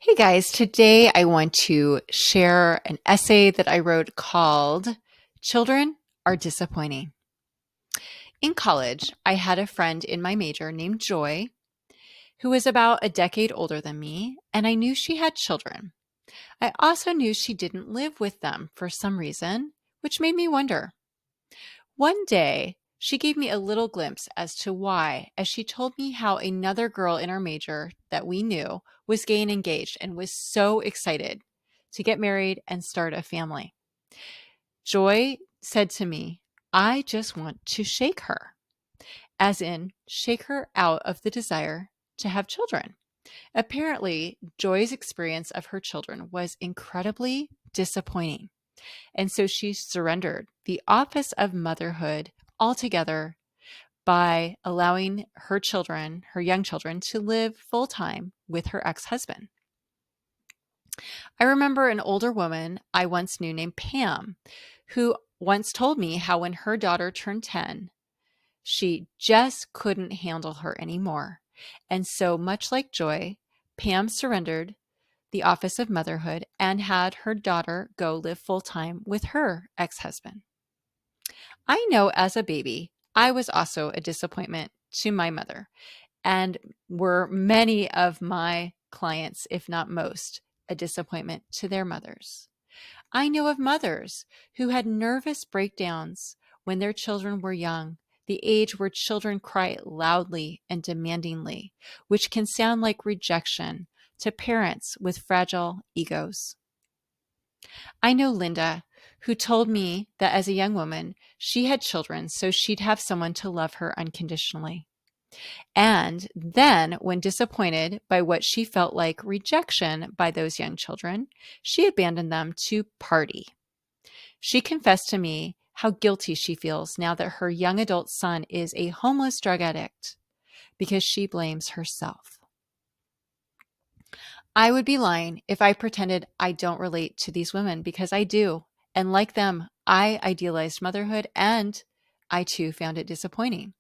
Hey guys, today I want to share an essay that I wrote called Children Are Disappointing. In college, I had a friend in my major named Joy who was about a decade older than me, and I knew she had children. I also knew she didn't live with them for some reason, which made me wonder. One day, she gave me a little glimpse as to why, as she told me how another girl in our major that we knew was gay and engaged and was so excited to get married and start a family. Joy said to me, I just want to shake her, as in shake her out of the desire to have children. Apparently, Joy's experience of her children was incredibly disappointing. And so she surrendered the office of motherhood altogether by allowing her children, her young children, to live full time with her ex husband. I remember an older woman I once knew named Pam, who once told me how when her daughter turned 10, she just couldn't handle her anymore. And so, much like Joy, Pam surrendered the office of motherhood and had her daughter go live full time with her ex husband. I know as a baby, I was also a disappointment to my mother, and were many of my clients, if not most, a disappointment to their mothers. I know of mothers who had nervous breakdowns when their children were young, the age where children cry loudly and demandingly, which can sound like rejection to parents with fragile egos. I know Linda, who told me that as a young woman, she had children so she'd have someone to love her unconditionally. And then, when disappointed by what she felt like rejection by those young children, she abandoned them to party. She confessed to me how guilty she feels now that her young adult son is a homeless drug addict because she blames herself. I would be lying if I pretended I don't relate to these women because I do. And like them, I idealized motherhood and I too found it disappointing.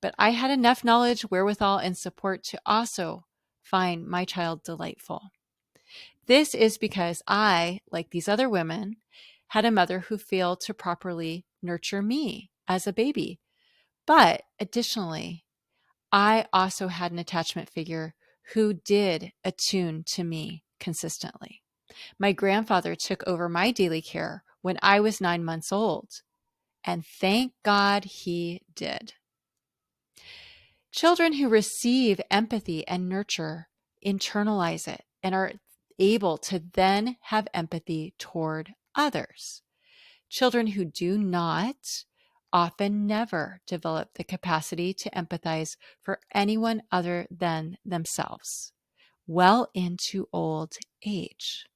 But I had enough knowledge, wherewithal, and support to also find my child delightful. This is because I, like these other women, had a mother who failed to properly nurture me as a baby. But additionally, I also had an attachment figure who did attune to me consistently. My grandfather took over my daily care when I was 9 months old, and thank God he did. Children who receive empathy and nurture internalize it and are able to then have empathy toward others. Children who do not often never develop the capacity to empathize for anyone other than themselves, well into old age.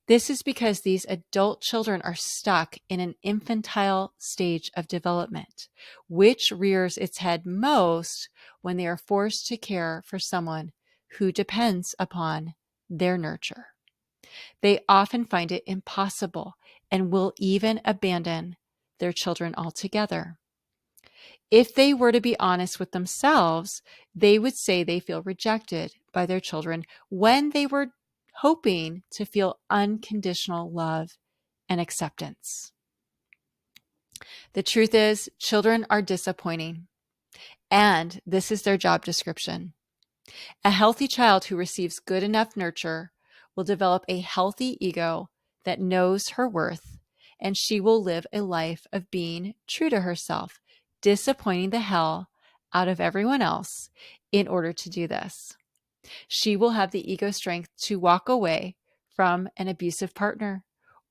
This is because these adult children are stuck in an infantile stage of development, which rears its head most when they are forced to care for someone who depends upon their nurture. They often find it impossible and will even abandon their children altogether. If they were to be honest with themselves, they would say they feel rejected by their children when they were hoping to feel unconditional love and acceptance. The truth is, children are disappointing, and this is their job description. A healthy child who receives good enough nurture will develop a healthy ego that knows her worth, and she will live a life of being true to herself, disappointing the hell out of everyone else in order to do this. She will have the ego strength to walk away from an abusive partner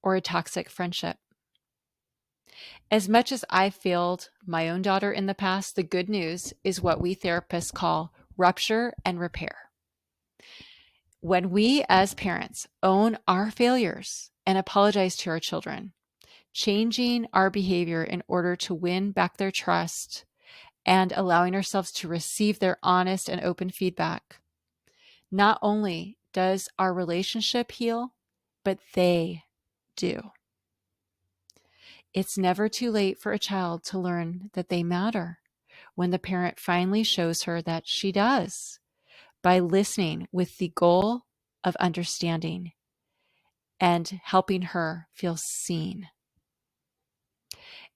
or a toxic friendship. As much as I failed my own daughter in the past, the good news is what we therapists call rupture and repair. When we as parents own our failures and apologize to our children, changing our behavior in order to win back their trust and allowing ourselves to receive their honest and open feedback, not only does our relationship heal, but they do. It's never too late for a child to learn that they matter when the parent finally shows her that she does by listening with the goal of understanding and helping her feel seen.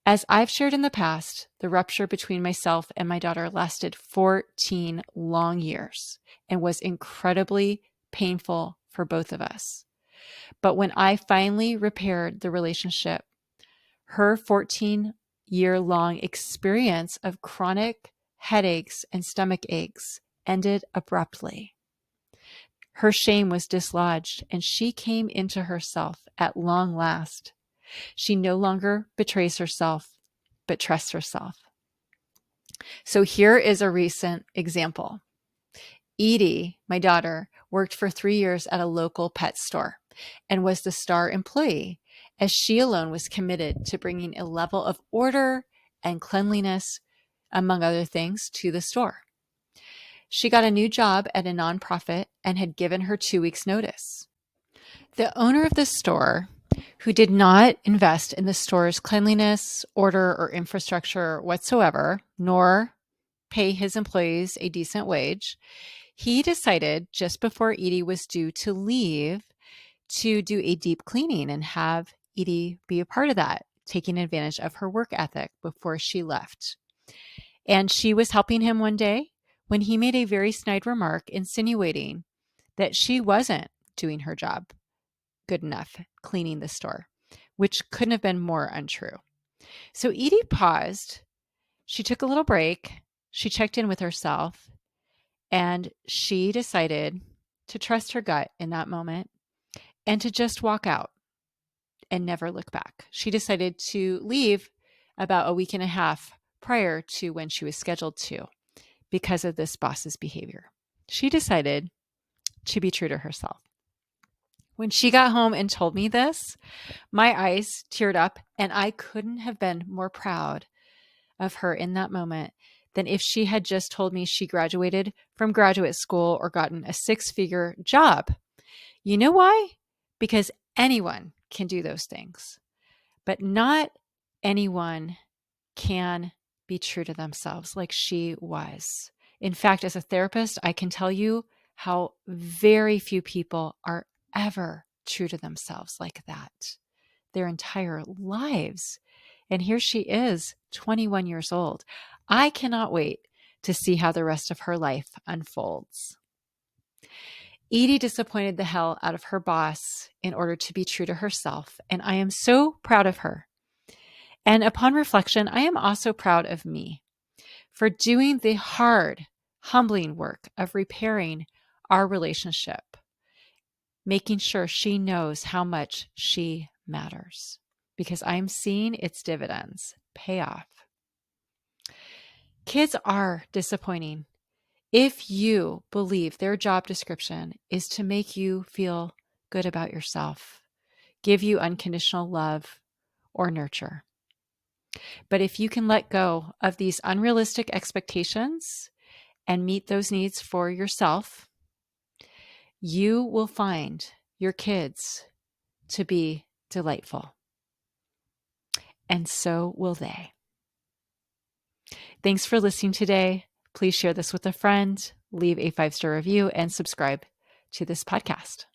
As I've shared in the past, the rupture between myself and my daughter lasted 14 long years and was incredibly painful for both of us. But when I finally repaired the relationship, her 14-year-long experience of chronic headaches and stomach aches ended abruptly. Her shame was dislodged and she came into herself at long last. She no longer betrays herself, but trusts herself. So here is a recent example. Edie, my daughter, worked for 3 years at a local pet store and was the star employee, as she alone was committed to bringing a level of order and cleanliness, among other things, to the store. She got a new job at a nonprofit and had given her 2 weeks' notice. The owner of the store, who did not invest in the store's cleanliness, order, or infrastructure whatsoever, nor pay his employees a decent wage, he decided just before Edie was due to leave to do a deep cleaning and have Edie be a part of that, taking advantage of her work ethic before she left. And she was helping him one day when he made a very snide remark insinuating that she wasn't doing her job good enough cleaning the store, which couldn't have been more untrue. So Edie paused. She took a little break. She checked in with herself, and she decided to trust her gut in that moment and to just walk out and never look back. She decided to leave about a week and a half prior to when she was scheduled to because of this boss's behavior. She decided to be true to herself. When she got home and told me this, my eyes teared up, and I couldn't have been more proud of her in that moment than if she had just told me she graduated from graduate school or gotten a 6-figure job. You know why? Because anyone can do those things, but not anyone can be true to themselves like she was. In fact, as a therapist, I can tell you how very few people are ever true to themselves like that their entire lives. And here she is, 21 years old. I cannot wait to see how the rest of her life unfolds. Edie disappointed the hell out of her boss in order to be true to herself, and I am so proud of her. And upon reflection, I am also proud of me for doing the hard, humbling work of repairing our relationship, making sure she knows how much she matters, because I'm seeing its dividends pay off. Kids are disappointing. If you believe their job description is to make you feel good about yourself, give you unconditional love or nurture. But if you can let go of these unrealistic expectations and meet those needs for yourself, you will find your kids to be delightful. And so will they. Thanks for listening today. Please share this with a friend, leave a 5-star review, and subscribe to this podcast.